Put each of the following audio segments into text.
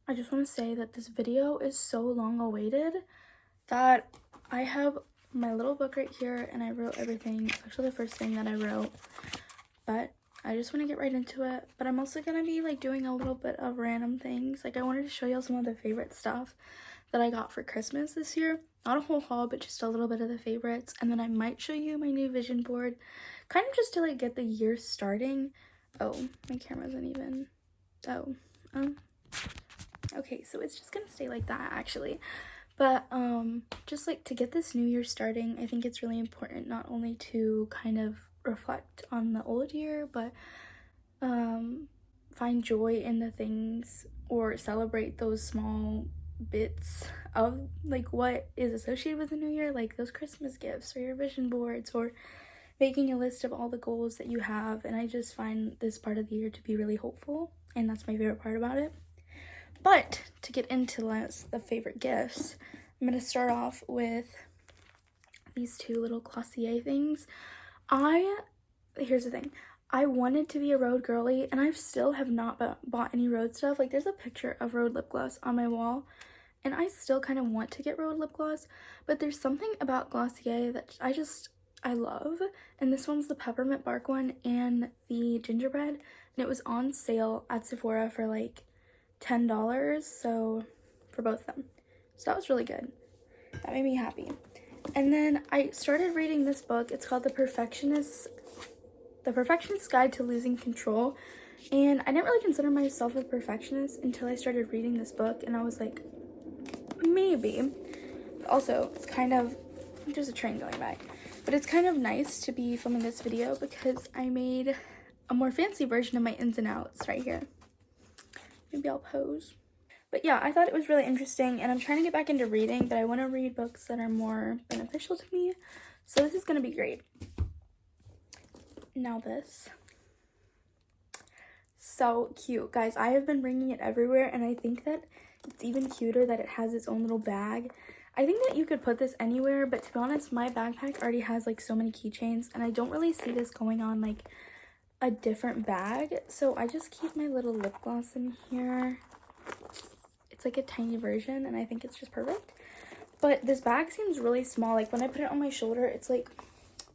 I just want to say that this video is so long awaited that I have my little book right here and I wrote everything. It's actually the first thing that I wrote, but I just want to get right into it. But I'm also going to be like doing a little bit of random things. Like I wanted to show y'all some of the favorite stuff that I got for Christmas this year. Not a whole haul, but just a little bit of the favorites. And then I might show you my new vision board, kind of just to like get the year starting. Oh, my camera's uneven. Oh, okay, so it's just gonna stay like that actually. But just like to get this new year starting, I think it's really important not only to kind of reflect on the old year, but find joy in the things or celebrate those small bits of like what is associated with the new year, like those Christmas gifts or your vision boards or making a list of all the goals that you have. And I just find this part of the year to be really hopeful, and that's my favorite part about it. But to get into the favorite gifts, I'm going to start off with these two little cutesy things. Here's the thing. I wanted to be a Rhode girly, and I still have not bought any Rhode stuff. Like, there's a picture of Rhode lip gloss on my wall, and I still kind of want to get Rhode lip gloss, but there's something about Glossier that I love, and this one's the peppermint bark one and the gingerbread, and it was on sale at Sephora for like $10, so for both of them. So that was really good. That made me happy. And then I started reading this book. It's called The Perfectionist's Guide to Losing Control. And I didn't really consider myself a perfectionist until I started reading this book, and I was like, maybe. Also, it's kind of, there's a train going by, but it's kind of nice to be filming this video because I made a more fancy version of my ins and outs right here. Maybe I'll pose. But yeah, I thought it was really interesting, and I'm trying to get back into reading, but I want to read books that are more beneficial to me. So this is going to be great. Now this. So cute. Guys, I have been bringing it everywhere, and I think that it's even cuter that it has its own little bag. I think that you could put this anywhere, but to be honest, my backpack already has like so many keychains, and I don't really see this going on like a different bag, so I just keep my little lip gloss in here. It's like a tiny version, and I think it's just perfect. But this bag seems really small. Like when I put it on my shoulder, it's like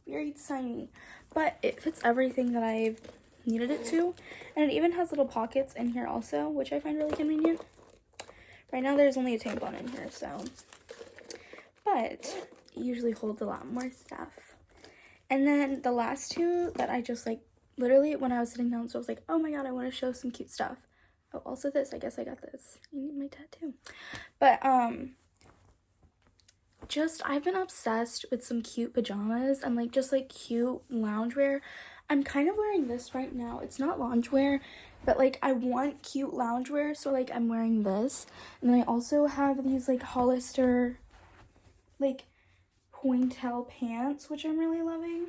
very tiny, but it fits everything that I've needed it to, and it even has little pockets in here also, which I find really convenient. Right now there's only a tampon in here, so, but it usually holds a lot more stuff. And then the last two that I just like, literally when I was sitting down, so I was like, oh my god, I want to show some cute stuff. Oh, also this, I guess I got this. You need my tattoo. But I've been obsessed with some cute pajamas and like just like cute loungewear. I'm kind of wearing this right now. It's not loungewear, but like I want cute loungewear, so like I'm wearing this. And then I also have these like Hollister like pointel pants, which I'm really loving.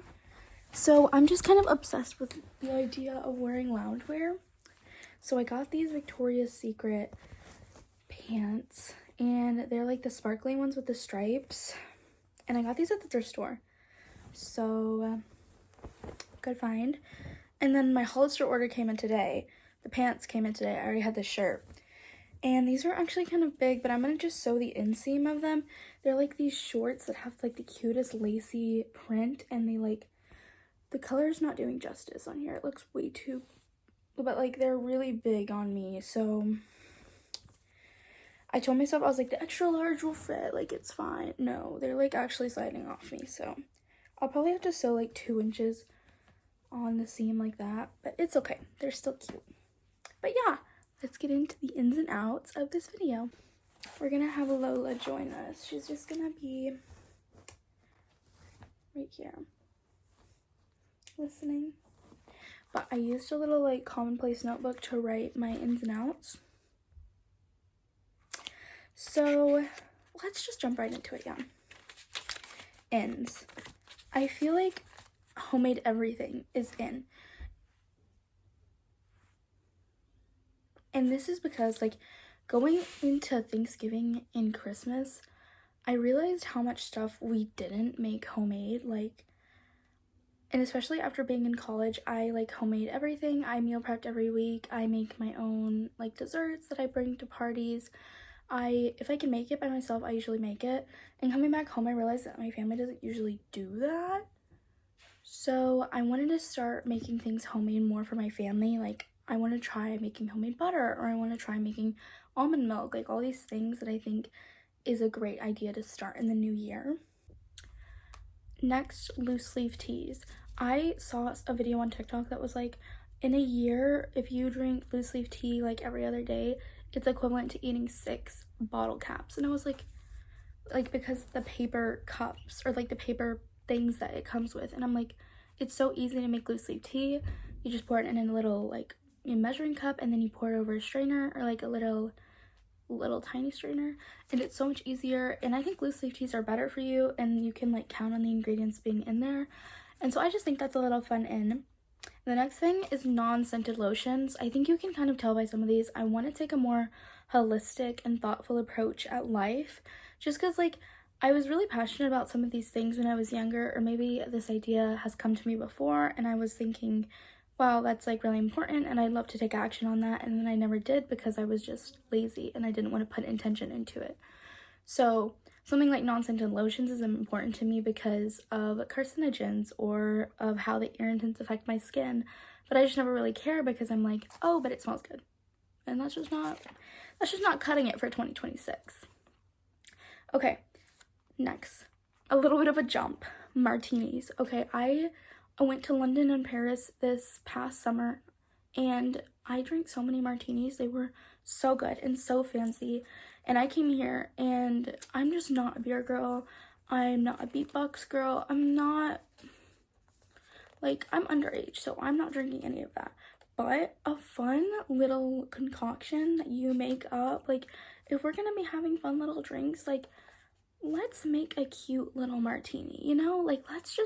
So I'm just kind of obsessed with the idea of wearing loungewear. So I got these Victoria's Secret pants, and they're like the sparkly ones with the stripes, and I got these at the thrift store, so good find. And then my Hollister order came in today. The pants came in today. I already had the shirt, and these are actually kind of big, but I'm gonna just sew the inseam of them. They're like these shorts that have like the cutest lacy print, and they like, the color is not doing justice on here. It looks way too, but like they're really big on me, so I told myself, I was like, the extra large will fit, like it's fine. No, they're like actually sliding off me, so I'll probably have to sew like 2 inches on the seam like that, but it's okay, they're still cute. But yeah, let's get into the ins and outs of this video. We're gonna have Lola join us. She's just gonna be right here listening. But I used a little like commonplace notebook to write my ins and outs. So let's just jump right into it. Yeah. Ins. I feel like homemade everything is in. And this is because like going into Thanksgiving and Christmas, I realized how much stuff we didn't make homemade. Like And especially after being in college, I like homemade everything. I meal prepped every week. I make my own like desserts that I bring to parties. If I can make it by myself, I usually make it. And coming back home, I realized that my family doesn't usually do that. So I wanted to start making things homemade more for my family. Like I want to try making homemade butter, or I want to try making almond milk, like all these things that I think is a great idea to start in the new year. Next, loose leaf teas. I saw a video on TikTok that was like, in a year, if you drink loose leaf tea like every other day, it's equivalent to eating 6 bottle caps. And I was like because the paper cups or like the paper things that it comes with. And I'm like, it's so easy to make loose leaf tea. You just pour it in a little like measuring cup, and then you pour it over a strainer or like a little tiny strainer, and it's so much easier. And I think loose leaf teas are better for you, and you can like count on the ingredients being in there. And so I just think that's a little fun in. The next thing is non-scented lotions. I think you can kind of tell by some of these. I want to take a more holistic and thoughtful approach at life, just because like I was really passionate about some of these things when I was younger, or maybe this idea has come to me before and I was thinking, wow, that's like really important and I'd love to take action on that, and then I never did because I was just lazy and I didn't want to put intention into it. So something like non-scented lotions is important to me because of carcinogens or of how the irritants affect my skin, but I just never really care because I'm like, oh, but it smells good. And that's just not cutting it for 2026. Okay, next, a little bit of a jump. Martinis. Okay, I went to London and Paris this past summer, and I drank so many martinis. They were so good and so fancy. And I came here, and I'm just not a beer girl. I'm not a beatbox girl. I'm underage, so I'm not drinking any of that. But a fun little concoction that you make up, like, if we're gonna be having fun little drinks, like, let's make a cute little martini, you know? Like, let's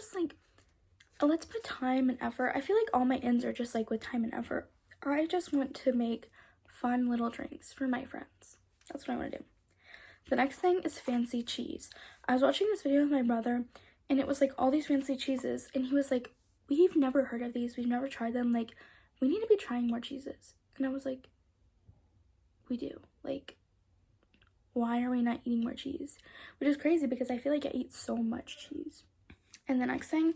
put time and effort. I feel like all my ends are just like with time and effort. I just want to make fun little drinks for my friends. That's what I want to do. The next thing is fancy cheese. I was watching this video with my brother, and it was like all these fancy cheeses, and he was like, we've never heard of these, we've never tried them, like, we need to be trying more cheeses. And I was like, we do. Like, why are we not eating more cheese? Which is crazy because I feel like I eat so much cheese. And the next thing,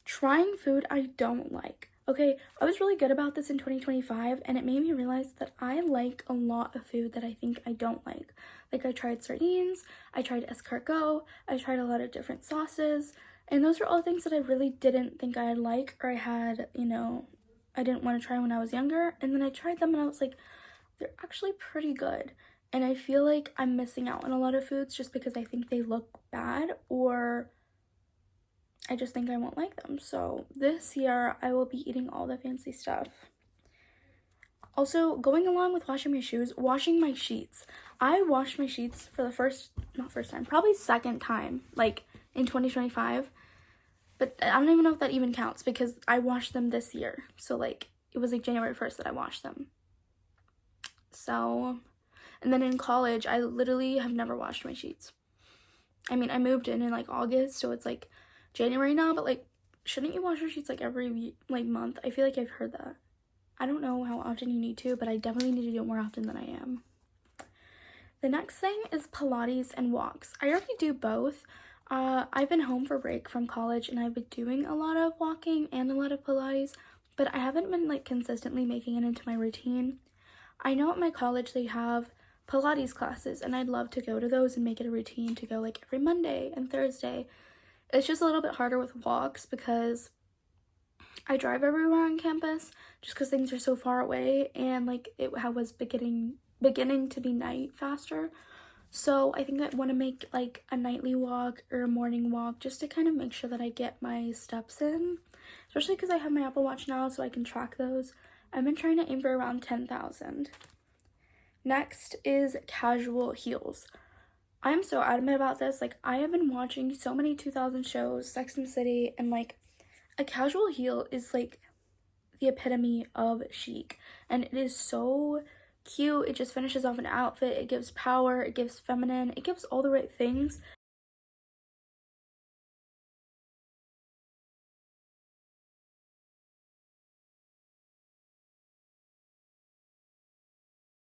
trying food I don't like. Okay, I was really good about this in 2025, and it made me realize that I like a lot of food that I think I don't like. Like, I tried sardines, I tried escargot, I tried a lot of different sauces, and those are all things that I really didn't think I'd like, or I had, I didn't want to try when I was younger, and then I tried them and I was like, they're actually pretty good. And I feel like I'm missing out on a lot of foods just because I think they look bad, or I just think I won't like them. So this year I will be eating all the fancy stuff. Also, going along with washing my shoes, washing my sheets. I washed my sheets for the probably second time, like in 2025. But I don't even know if that even counts because I washed them this year. So like, it was like January 1st that I washed them. So, and then in college, I literally have never washed my sheets. I mean, I moved in like August, so it's like January now, but like, shouldn't you wash your sheets like every like month? I feel like I've heard that. I don't know how often you need to, but I definitely need to do it more often than I am. The next thing is Pilates and walks. I already do both. I've been home for break from college, and I've been doing a lot of walking and a lot of Pilates, but I haven't been like consistently making it into my routine. I know at my college they have Pilates classes, and I'd love to go to those and make it a routine to go like every Monday and Thursday. It's just a little bit harder with walks because I drive everywhere on campus just because things are so far away, and like it was beginning to be night faster. So I think I want to make like a nightly walk or a morning walk just to kind of make sure that I get my steps in, especially because I have my Apple Watch now so I can track those. I've been trying to aim for around 10,000. Next is casual heels. I'm so adamant about this. Like, I have been watching so many 2000 shows, Sex and the City, and like a casual heel is like the epitome of chic, and it is so cute. It just finishes off an outfit. It gives power, it gives feminine, it gives all the right things,